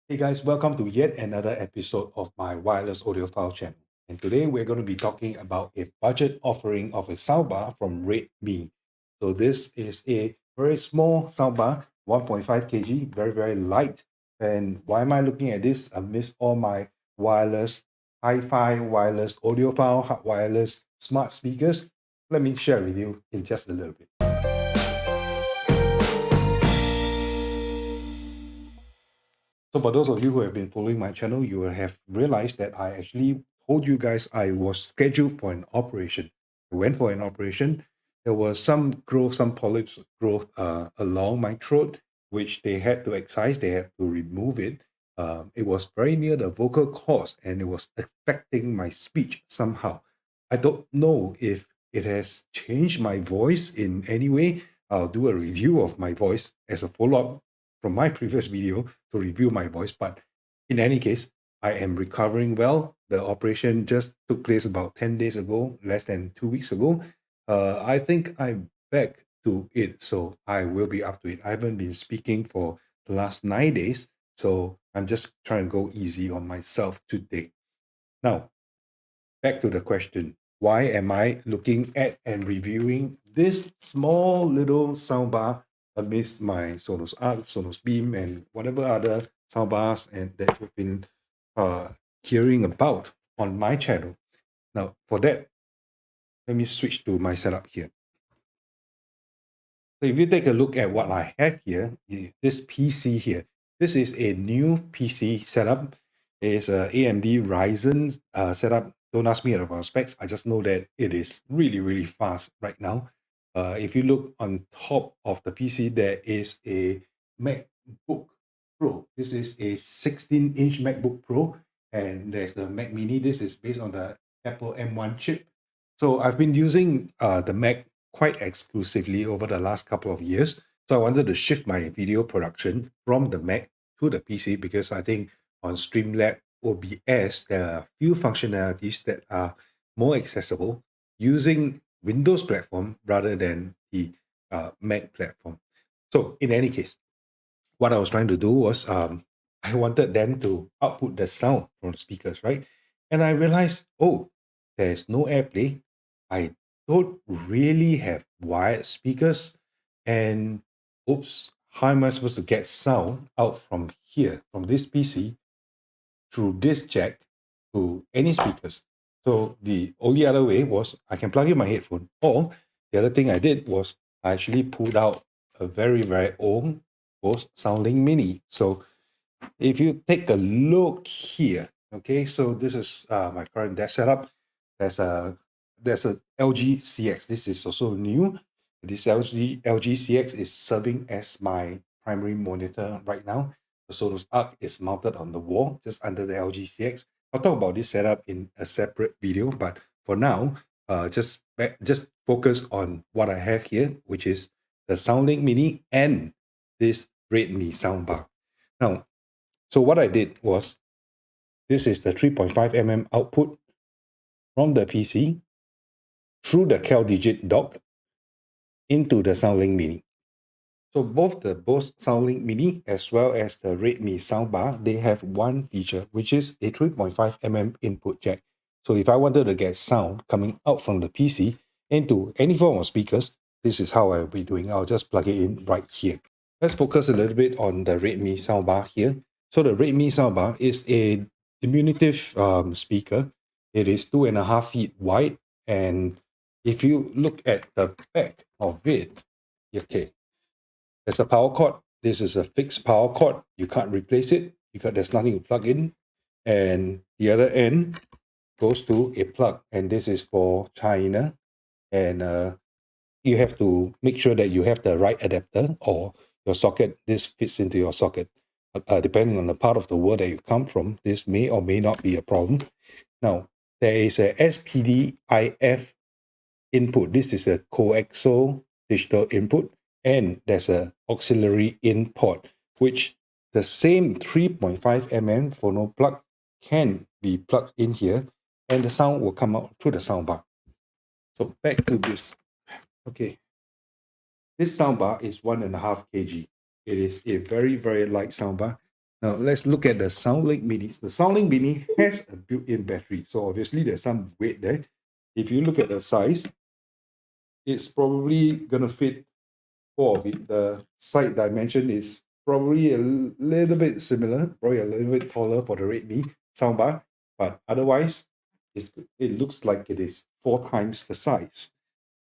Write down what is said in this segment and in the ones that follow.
Hey guys, welcome to yet another episode of my wireless audiophile channel. And today we're going to be talking about a budget offering of a soundbar from RedMi. So this is a very small soundbar, 1.5 kg, very light. And why am I looking at this amidst all my wireless, hi-fi, wireless audiophile, wireless smart speakers? Let me share with you in just a little bit. So for those of you who have been following my channel, you will have realized that I actually told you guys I was scheduled for an operation. I went for an operation. There was some growth, some polyps growth along my throat, which they had to excise. They had to remove it. It was very near the vocal cords and it was affecting my speech somehow. I don't know if it has changed my voice in any way. I'll do a review of my voice as a follow-up from my previous video to review my voice. But in any case, I am recovering well. The operation just took place about 10 days ago, less than 2 weeks ago. I think I'm back to it, so I will be up to it. I haven't been speaking for the last 9 days, so I'm just trying to go easy on myself today. Now, back to the question. Why am I looking at and reviewing this small little soundbar amidst my Sonos Arc, Sonos Beam, and whatever other soundbars and that you've been uh, hearing about on my channel? Now, for that, let me switch to my setup here. So if you take a look at what I have here, this PC here, this is a new PC setup. It's a AMD Ryzen setup. Don't ask me about specs. I just know that it is really fast right now. If you look on top of the PC, there is a MacBook Pro. This is a 16-inch MacBook Pro, and there's the Mac Mini. This is based on the Apple M1 chip. So I've been using the Mac quite exclusively over the last couple of years. So I wanted to shift my video production from the Mac to the PC because I think on Streamlab OBS, there are few functionalities that are more accessible using Windows platform rather than the Mac platform. So in any case, what I was trying to do was I wanted them to output the sound from the speakers, right? And I realized, oh, there's no AirPlay. I don't really have wired speakers. And oops, how am I supposed to get sound out from here, from this PC, through this jack to any speakers? So the only other way was I can plug in my headphone. Or the other thing I did was I actually pulled out a very old Bose Soundlink Mini. So if you take a look here, okay, so this is my current desk setup. There's a LG CX. This is also new. This LG CX is serving as my primary monitor right now. The Sonos Arc is mounted on the wall just under the LG CX. I'll talk about this setup in a separate video, but for now, just focus on what I have here, which is the Soundlink Mini and this RedMi soundbar. Now, so what I did was, this is the 3.5 mm output from the PC through the CalDigit dock into the Soundlink Mini. So both the Bose Soundlink Mini as well as the RedMi soundbar, they have one feature, which is a 3.5 mm input jack. So if I wanted to get sound coming out from the PC into any form of speakers, this is how I'll be doing. I'll just plug it in right here. Let's focus a little bit on the RedMi soundbar here. So the RedMi soundbar is a diminutive speaker. It is 2.5 feet wide, and if you look at the back of it, okay, there's a power cord. This is a fixed power cord. You can't replace it because there's nothing to plug in. And the other end goes to a plug, and this is for China. And you have to make sure that you have the right adapter or your socket. This fits into your socket. Depending on the part of the world that you come from, this may or may not be a problem. Now, there is a SPDIF input. This is a coaxial digital input, and there's a auxiliary in port, which the same 3.5 mm phono plug can be plugged in here, and the sound will come out through the soundbar. So back to this. Okay, this soundbar is 1.5 kg. It is a very light soundbar. Now let's look at the Soundlink Mini. The Soundlink Mini has a built-in battery, so obviously there's some weight there. If you look at the size, it's probably gonna fit 4 of it. The side dimension is probably a little bit similar, probably a little bit taller for the RedMi soundbar, but otherwise, it looks like it is 4 times the size.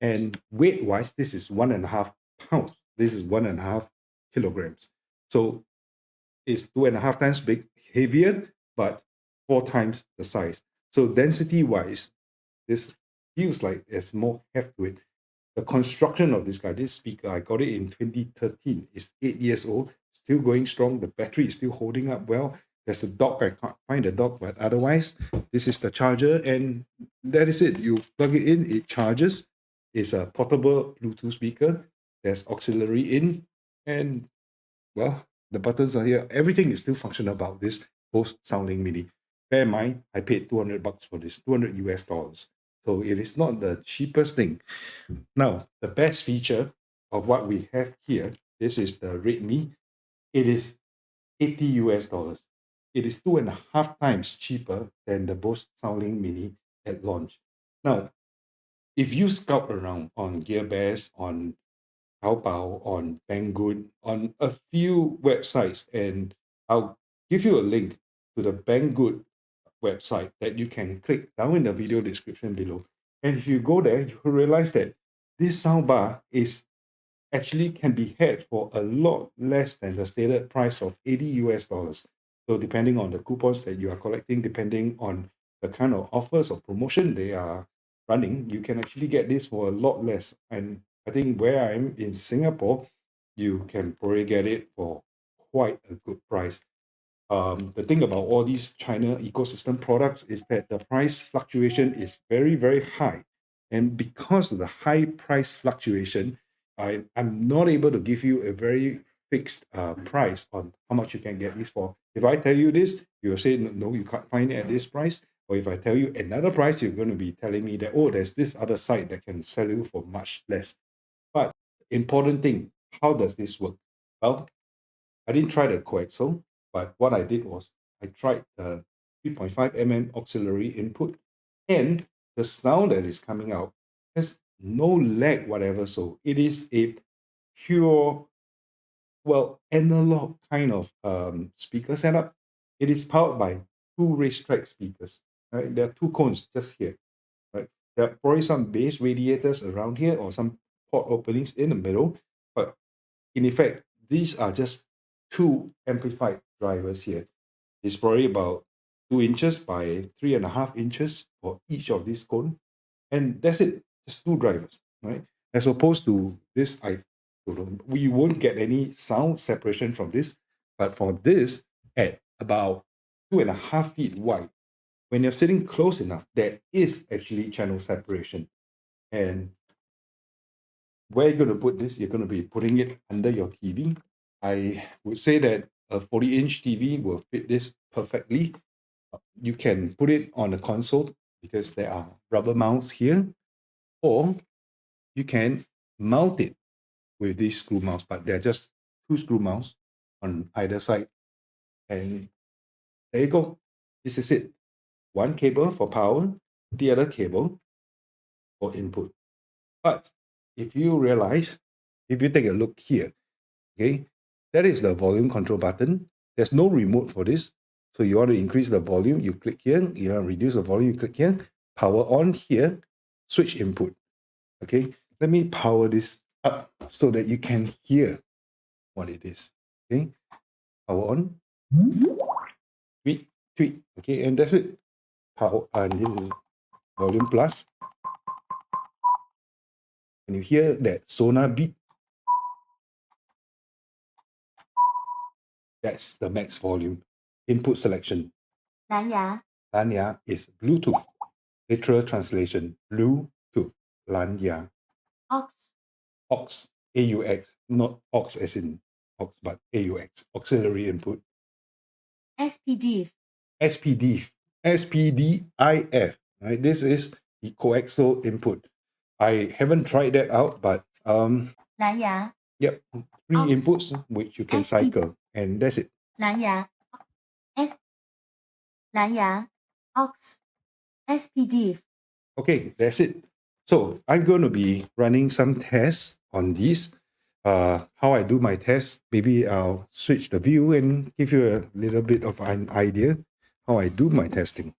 And weight-wise, this is 1.5 pounds. This is 1.5 kilograms. So it's 2.5 times big, heavier, but 4 times the size. So density-wise, this feels like there's more heft to it. The construction of this guy, this speaker, I got it in 2013. It's 8 years old, still going strong. The battery is still holding up well. There's a dock, I can't find the dock, but otherwise, this is the charger, and that is it. You plug it in, it charges. It's a portable Bluetooth speaker. There's auxiliary in, and well, the buttons are here. Everything is still functional about this Bose Soundlink Mini. Bear in mind, I paid $200 for this, 200 US dollars. So it is not the cheapest thing. Now, the best feature of what we have here, this is the RedMi. It is 80 US dollars. It is 2.5 times cheaper than the Bose Soundlink Mini at launch. Now, if you scout around on GearBest, on Taobao, on Banggood, on a few websites, and I'll give you a link to the Banggood website that you can click down in the video description below. And if you go there, you will realize that this soundbar is actually can be had for a lot less than the stated price of 80 US dollars. So depending on the coupons that you are collecting, depending on the kind of offers or promotion they are running, you can actually get this for a lot less. And I think where I'm in Singapore, you can probably get it for quite a good price. The thing about all these China ecosystem products is that the price fluctuation is very, very high. And because of the high price fluctuation, I'm not able to give you a very fixed price on how much you can get this for. If I tell you this, you'll say, no, you can't find it at this price. Or if I tell you another price, you're going to be telling me that, oh, there's this other site that can sell you for much less. But important thing, how does this work? Well, I didn't try the coaxial, but what I did was I tried the 3.5 mm auxiliary input, and the sound that is coming out has no lag whatever. So it is a pure, well, analog kind of speaker setup. It is powered by 2 racetrack speakers. Right? There are 2 cones just here. Right? There are probably some bass radiators around here or some port openings in the middle, but in effect, these are just 2 amplified drivers here. It's probably about 2 inches by 3.5 inches for each of these cone. And that's it, just 2 drivers, right? As opposed to this, we won't get any sound separation from this, but for this, at about 2.5 feet wide, when you're sitting close enough, there is actually channel separation. And where you're going to put this, you're going to be putting it under your TV. I would say that a 40-inch TV will fit this perfectly. You can put it on the console because there are rubber mounts here, or you can mount it with these screw mounts, but they're just 2 screw mounts on either side. And there you go. This is it. 1 cable for power, the other cable for input. But if you realize, if you take a look here, okay, that is the volume control button. There's no remote for this. So you want to increase the volume, you click here. You want to reduce the volume, you click here. Power on here, switch input. Okay, let me power this up so that you can hear what it is. Okay, power on. Tweet, tweet. Okay, and that's it. Power, and this is volume plus. And you hear that sonar beep. That's the max volume. Input selection. 蓝牙 Lanya is Bluetooth. Literal translation, Bluetooth. Lanya. aux Aux, AUX, not aux as in aux, but AUX, auxiliary input. SPD SPDIF, SPDIF, right? This is the coaxial input. I haven't tried that out, but 蓝牙 yep, 3 Aux. inputs which you can SP. cycle, and that's it. 蓝牙蓝牙 aux SPDIF Okay, that's it. So I'm going to be running some tests on these. How I do my tests, maybe I'll switch the view and give you a little bit of an idea how I do my testing.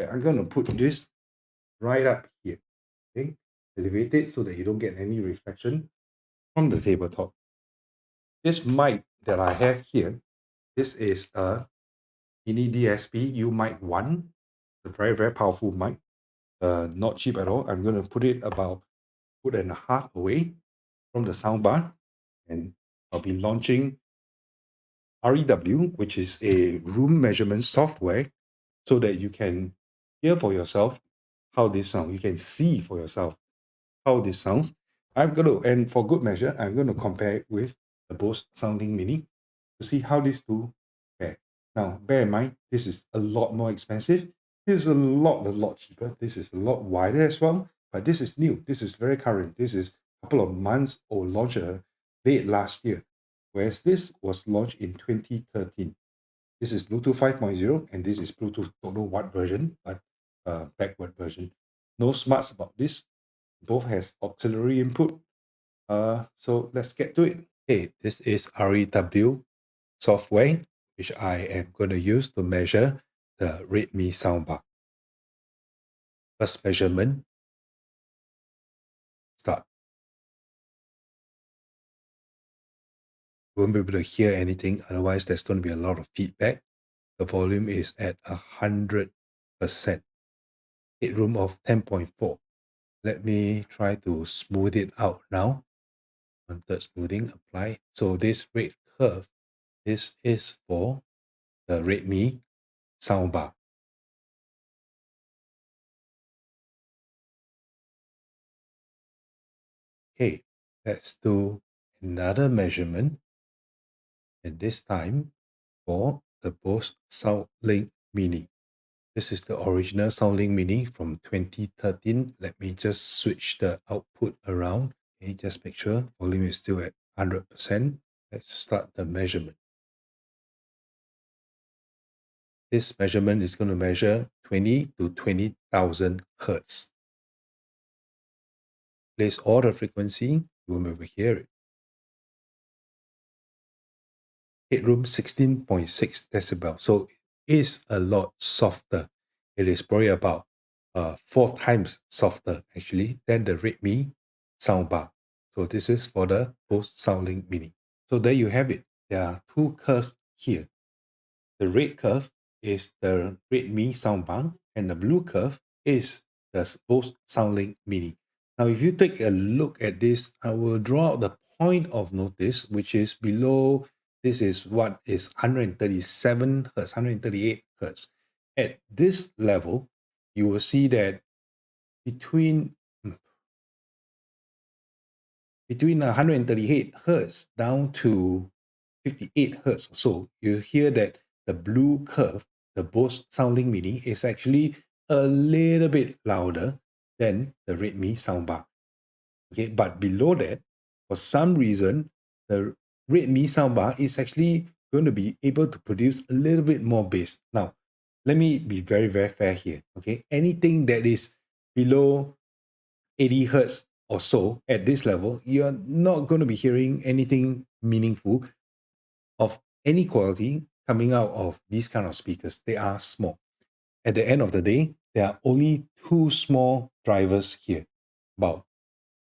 Okay, I'm going to put this right up here. Okay, elevate it so that you don't get any reflection from the tabletop. This mic that I have here, this is a Mini DSP U Mic 1, a very, very powerful mic. Not cheap at all. I'm going to put it about 1.5 away from the soundbar, and I'll be launching REW, which is a room measurement software, so that you can hear for yourself how this sounds. You can see for yourself how this sounds. And for good measure, I'm going to compare it with the Bose Soundlink Mini to see how these two fare. Now, bear in mind, this is a lot more expensive. This is a lot cheaper. This is a lot wider as well, but this is new. This is very current. This is a couple of months or launched late last year, whereas this was launched in 2013. This is Bluetooth 5.0, and this is Bluetooth, don't know what version, but backward version. No smarts about this. Both has auxiliary input. So let's get to it. Okay, this is REW software, which I am going to use to measure the RedMi Soundbar. First measurement, start. You won't be able to hear anything, otherwise there's going to be a lot of feedback. The volume is at 100%. Headroom of 10.4. Let me try to smooth it out now. On third smoothing, apply. So this rate curve, this is for the RedMi Soundbar. Okay, let's do another measurement, and this time for the Bose Soundlink Mini. This is the original Soundlink Mini from 2013. Let me just switch the output around. Okay, just make sure volume is still at 100%. Let's start the measurement. This measurement is going to measure 20 to 20,000 hertz. Place all the frequency, you won't be able to hear it. Headroom 16.6 decibel. So it is a lot softer. It is probably about 4 times softer actually than the RedMi soundbar. So this is for the Bose Soundlink Mini. So there you have it. There are two curves here. The red curve is the RedMi soundbar, and the blue curve is the Bose Soundlink Mini. Now, if you take a look at this, I will draw out the point of notice, which is below. This is what is 137 hertz, 138 hertz. At this level, you will see that between 138 hertz down to 58 hertz or so, you hear that the blue curve, the Bose Soundlink Mini, is actually a little bit louder than the RedMi soundbar. Okay, but below that, for some reason, the RedMi soundbar is actually going to be able to produce a little bit more bass. Now, let me be very, very fair here. Okay, anything that is below 80 hertz or so at this level, you're not going to be hearing anything meaningful of any quality coming out of these kind of speakers. They are small. At the end of the day, there are only two small drivers here, about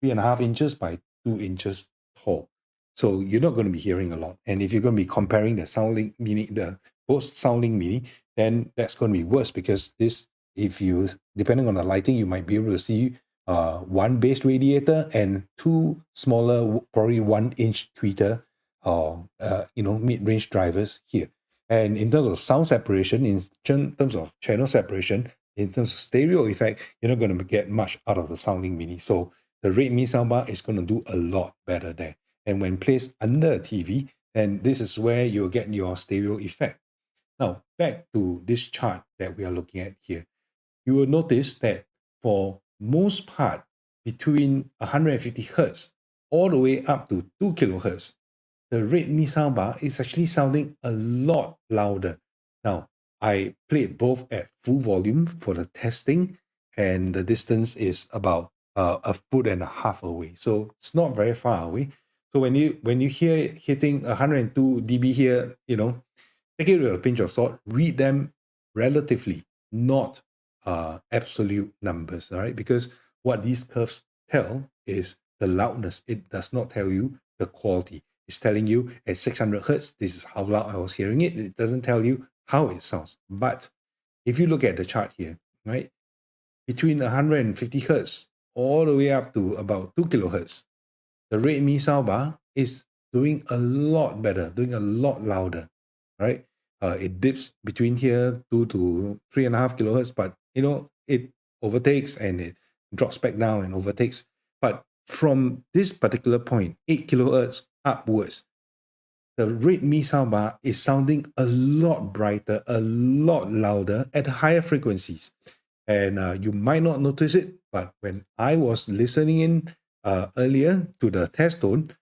3.5 inches by 2 inches tall. So you're not going to be hearing a lot. And if you're going to be comparing the Soundlink Mini, the Bose Soundlink Mini, then that's going to be worse, because this, if you, depending on the lighting, you might be able to see one bass radiator and two smaller, probably 1-inch tweeter or mid-range drivers here. And in terms of sound separation, in terms of channel separation, in terms of stereo effect, you're not going to get much out of the Soundlink Mini. So the RedMi soundbar is going to do a lot better there. And when placed under a TV, then this is where you'll get your stereo effect. Now, back to this chart that we are looking at here. You will notice that for most part, between 150 hertz all the way up to 2 kilohertz, the RedMi soundbar is actually sounding a lot louder. Now, I played both at full volume for the testing, and the distance is about 1.5 feet away. So it's not very far away. So when you hear it hitting 102 dB here, take it with a pinch of salt. Read them relatively, not absolute numbers, all right? Because what these curves tell is the loudness. It does not tell you the quality. It's telling you at 600 hertz, this is how loud I was hearing it. It doesn't tell you how it sounds. But if you look at the chart here, right, between 150 hertz all the way up to about 2 kilohertz, the RedMi Soundbar is doing a lot better, doing a lot louder, right? It dips between here 2 to 3.5 kilohertz, but it overtakes and it drops back down and overtakes. But from this particular point, 8 kilohertz upwards, the RedMi Soundbar is sounding a lot brighter, a lot louder at higher frequencies. And you might not notice it, but when I was listening in earlier to the test tone,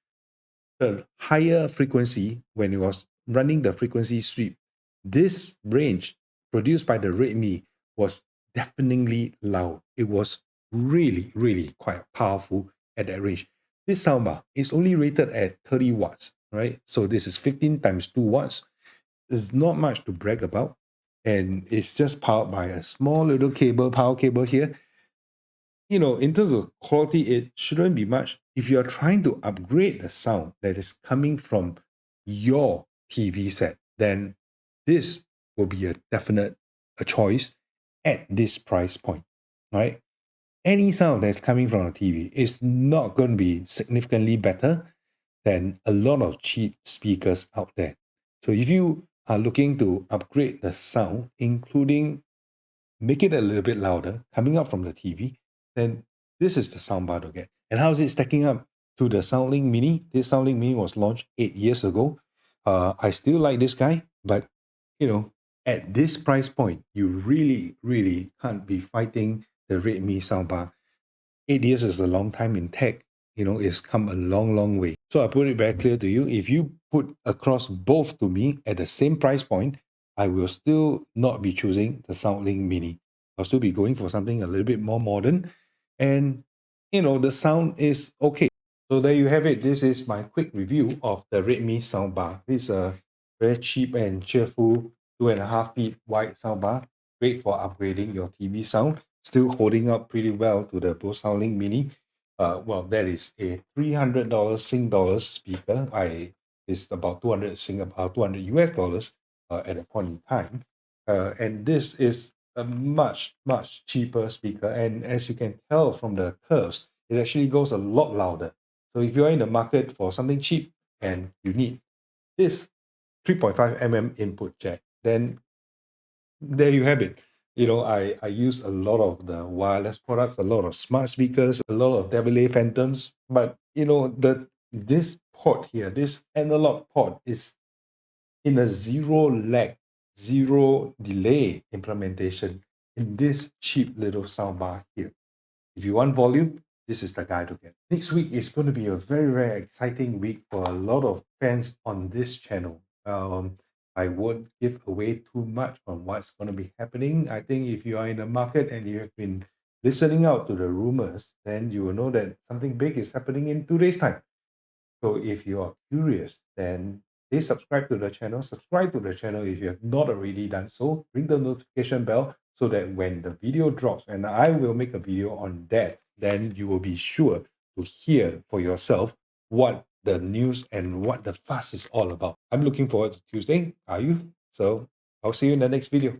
the higher frequency, when it was running the frequency sweep, this range produced by the RedMi was deafeningly loud. It was really, really quite powerful at that range. This soundbar is only rated at 30 watts, right? So this is 15 times 2 watts. There's not much to brag about. And it's just powered by a small little power cable here. In terms of quality, it shouldn't be much. If you are trying to upgrade the sound that is coming from your TV set, then this will be a definite choice at this price point, right? Any sound that's coming from a TV is not going to be significantly better than a lot of cheap speakers out there. So if you are looking to upgrade the sound, including make it a little bit louder coming up from the TV, then this is the soundbar to get. And how is it stacking up to the Soundlink Mini? This Soundlink Mini was launched 8 years ago. I still like this guy, but at this price point, you really, really can't be fighting the RedMi soundbar. 8 years is a long time in tech. It's come a long, long way. So I put it very clear to you. If you put across both to me at the same price point, I will still not be choosing the Soundlink Mini. I'll still be going for something a little bit more modern. And, the sound is okay. So there you have it. This is my quick review of the RedMi soundbar. This is a very cheap and cheerful 2.5 feet wide soundbar. Great for upgrading your TV sound. Still holding up pretty well to the Bose Soundlink Mini. Well, that is a $300 Sing dollars speaker. It's about 200 US dollars at a point in time. And this is a much, much cheaper speaker. And as you can tell from the curves, it actually goes a lot louder. So if you're in the market for something cheap and you need this 3.5 mm input jack, then there you have it. I use a lot of the wireless products, a lot of smart speakers, a lot of AA Phantoms, but this port here, this analog port is in a zero lag, zero delay implementation in this cheap little soundbar here. If you want volume, this is the guy to get. Next week is going to be a very, very exciting week for a lot of fans on this channel. I won't give away too much on what's going to be happening. I think if you are in the market and you have been listening out to the rumors, then you will know that something big is happening in 2 days' time. So if you are curious, then please subscribe to the channel. Subscribe to the channel if you have not already done so. Ring the notification bell so that when the video drops, and I will make a video on that, then you will be sure to hear for yourself what the news and what the fuss is all about. I'm looking forward to Tuesday. Are you? So I'll see you in the next video.